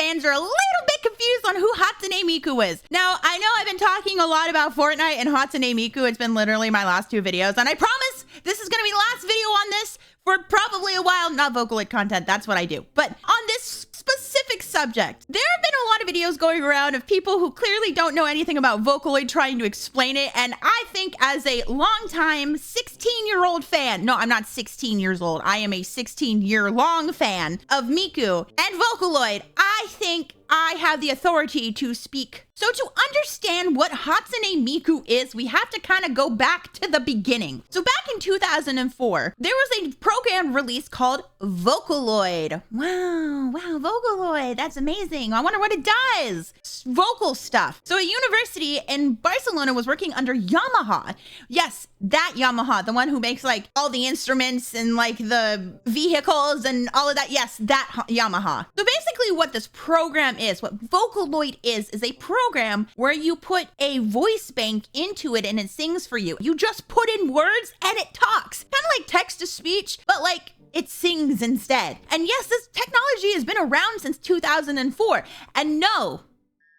fans are a little bit confused on who Hatsune Miku is. Now, I know I've been talking a lot about Fortnite and Hatsune Miku. It's been literally my last 2 videos, and I promise this is going to be the last video on this for probably a while. Not Vocaloid content, that's what I do. But on this specific subject, there have been a lot of videos going around of people who clearly don't know anything about Vocaloid trying to explain it, and I think as a longtime 16-year-old fan, no, I'm not 16 years old, I am a 16-year-long fan of Miku and Vocaloid, I think I have the authority to speak. So to understand what Hatsune Miku is, we have to kind of go back to the beginning. So back in 2004, there was a program released called Vocaloid. Wow, Vocaloid, that's amazing. I wonder what it does. Vocal stuff. So a university in Barcelona was working under Yamaha. Yes, that Yamaha, the one who makes like all the instruments and like the vehicles and all of that. Yes, that Yamaha. So basically what this program is, what Vocaloid is a program where you put a voice bank into it and it sings for you. You just put in words and it talks. Kind of like text to speech, but like it sings instead. And yes, this technology has been around since 2004. And no,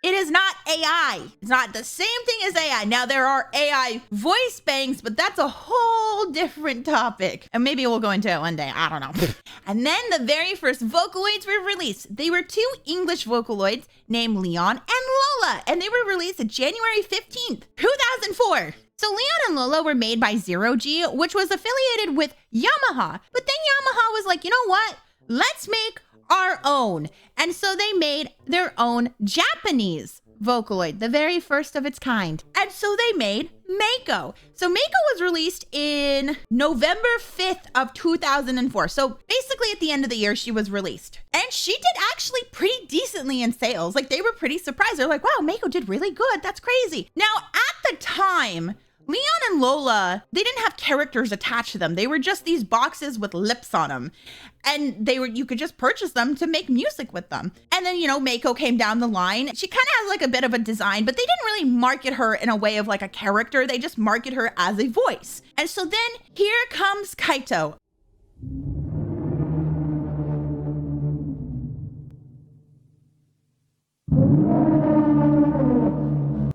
it is not AI. It's not the same thing as AI. Now, there are AI voice banks, but that's a whole different topic. And maybe we'll go into it one day. I don't know. And then the very first Vocaloids were released. They were 2 English Vocaloids named Leon and Lola, and they were released January 15th, 2004. So Leon and Lola were made by Zero G, which was affiliated with Yamaha. But then Yamaha was like, you know what? Let's make our own. And so they made their own Japanese Vocaloid, the very first of its kind. And so they made Mako. So Mako was released in November 5th of 2004. So basically at the end of the year, she was released. And she did actually pretty decently in sales. Like they were pretty surprised. They're like, wow, Mako did really good. That's crazy. Now at the time, Leon and Lola, they didn't have characters attached to them. They were just these boxes with lips on them. And you could just purchase them to make music with them. And then, you know, Mako came down the line. She kind of has like a bit of a design, but they didn't really market her in a way of like a character. They just market her as a voice. And so then here comes Kaito.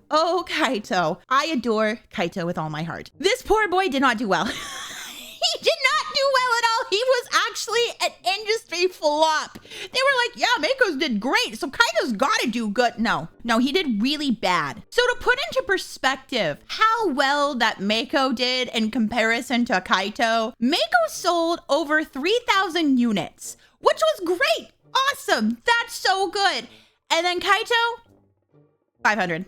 Oh, Kaito. I adore Kaito with all my heart. This poor boy did not do well. He did not do well at all. He was actually an industry flop. They were like, yeah, Mako's did great, so Kaito's gotta do good. No, he did really bad. So to put into perspective how well that Mako did in comparison to Kaito, Mako sold over 3,000 units, which was great. Awesome. That's so good. And then Kaito, 500.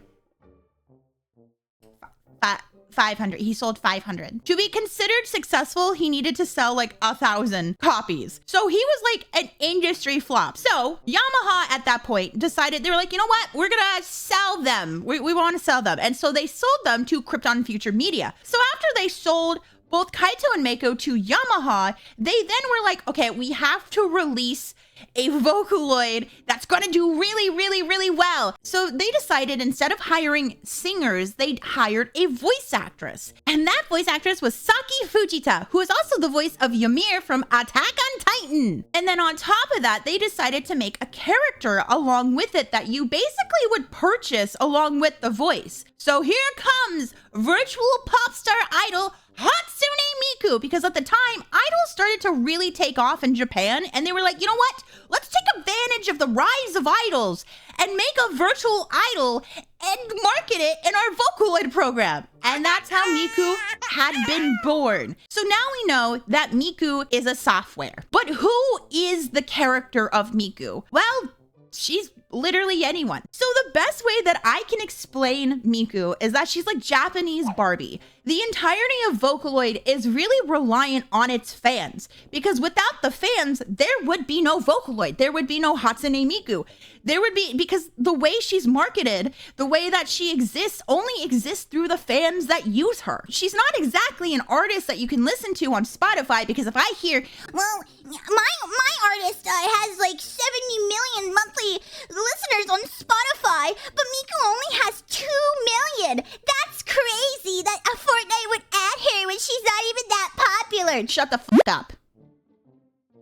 500. He sold 500. To be considered successful, he needed to sell like 1,000 copies. So he was like an industry flop. So Yamaha at that point decided, they were like, you know what? We're gonna sell them. We want to sell them. And so they sold them to Crypton Future Media. So after they sold both Kaito and Mako to Yamaha, they then were like, okay, we have to release a Vocaloid that's gonna do really, really, really well. So they decided instead of hiring singers, they hired a voice actress. And that voice actress was Saki Fujita, who is also the voice of Ymir from Attack on Titan. And then on top of that, they decided to make a character along with it that you basically would purchase along with the voice. So here comes virtual pop star idol Hatsune Miku, because at the time, idols started to really take off in Japan, and they were like, you know what? Let's take advantage of the rise of idols and make a virtual idol and market it in our Vocaloid program. And that's how Miku had been born. So now we know that Miku is a software. But who is the character of Miku? Well, she's literally anyone. So the best way that I can explain Miku is that she's like Japanese Barbie. The entirety of Vocaloid is really reliant on its fans, because without the fans, there would be no Vocaloid. There would be no Hatsune Miku. There would be, because the way she's marketed, the way that she exists, only exists through the fans that use her. She's not exactly an artist that you can listen to on Spotify, because if I hear, well, my artist has like 70 million monthly listeners on Spotify, but Miku only has 2 million. That's crazy that a Fortnite would add her when she's not even that popular. Shut the f up.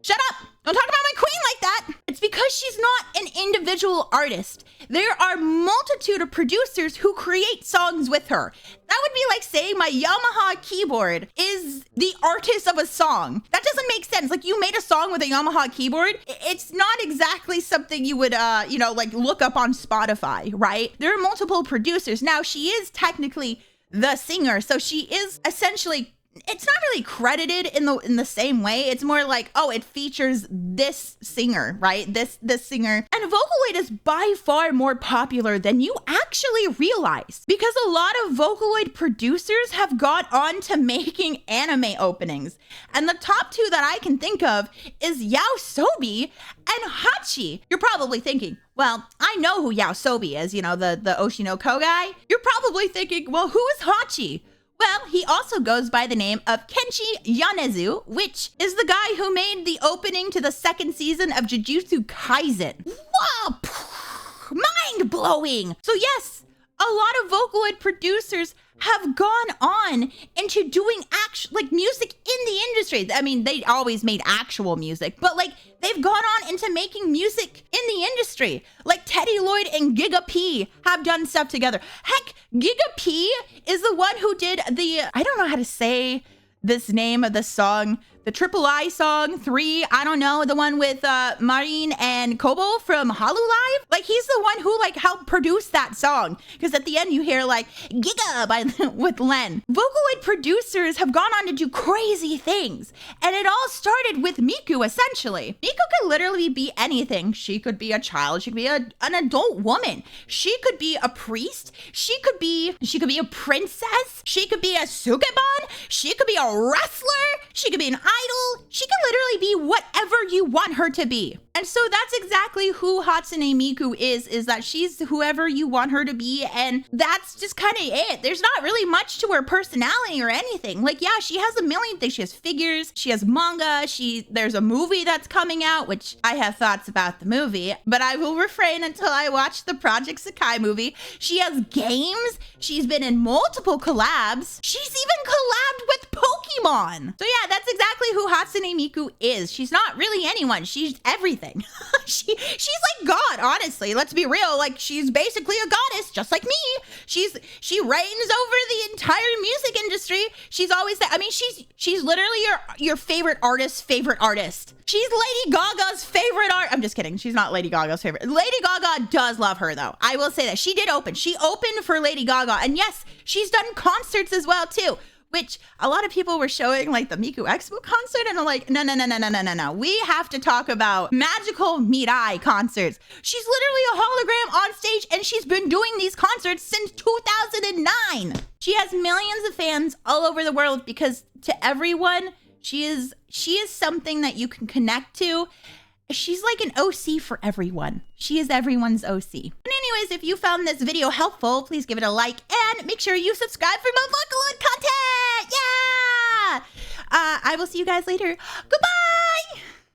Shut up. Don't talk about my queen like that. It's because because she's not an individual artist. There are multitude of producers who create songs with her. That would be like saying my Yamaha keyboard is the artist of a song. That doesn't make sense. Like, you made a song with a Yamaha keyboard. It's not exactly something you would, like look up on Spotify, right? There are multiple producers. Now, she is technically the singer, so she is essentially, it's not really credited in the same way. It's more like, oh, it features this singer, right? This singer. And Vocaloid is by far more popular than you actually realize, because a lot of Vocaloid producers have gone on to making anime openings. And the top two that I can think of is Yaosobi and Hachi. You're probably thinking, well, I know who Yaosobi is, you know, the Oshinoko guy. You're probably thinking, well, who is Hachi? Well, he also goes by the name of Kenshi Yonezu, which is the guy who made the opening to the second season of Jujutsu Kaisen. Wow! Mind-blowing! So yes, a lot of Vocaloid producers have gone on into doing music in the industry. I mean, they always made actual music, but like they've gone on into making music in the industry. Like Teddy Lloyd and Giga P have done stuff together. Heck, Giga P is the one who did I don't know how to say this name of the song, the Triple I song 3, I don't know, the one with Marine and Kobo from Hololive. Like, he's the one who like helped produce that song, because at the end you hear like Giga with Len. Vocaloid producers have gone on to do crazy things, and it all started with Miku. Essentially, Miku could literally be anything. She could be a child, she could be an adult woman, she could be a priest, she could be a princess, she could be a sukeban, she could be a wrestler, she could be an idol, she can literally be whatever you want her to be. And so that's exactly who Hatsune Miku is that she's whoever you want her to be, and that's just kind of it. There's not really much to her personality or anything. Like, yeah, she has a million things. She has figures, she has manga, there's a movie that's coming out, which I have thoughts about the movie, but I will refrain until I watch the Project Sakai movie. She has games, she's been in multiple collabs, she's even collabed with Pokemon. So yeah, that's exactly who Hatsune Miku is. She's not really anyone, she's everything. She's like God, honestly. Let's be real. Like, she's basically a goddess, just like me. She reigns over the entire music industry. She's always that. I mean, she's literally your favorite artist's favorite artist. She's Lady Gaga's favorite I'm just kidding. She's not Lady Gaga's favorite. Lady Gaga does love her, though. I will say that she did open. She opened for Lady Gaga, and yes, she's done concerts as well too. Which a lot of people were showing like the Miku Expo concert, and I'm like, no. We have to talk about Magical Mirai concerts. She's literally a hologram on stage, and she's been doing these concerts since 2009. She has millions of fans all over the world, because to everyone, she is something that you can connect to. She's like an OC for everyone. She is everyone's OC. And anyways, if you found this video helpful, please give it a like and make sure you subscribe for more Vocaloid content. Yeah! I will see you guys later. Goodbye!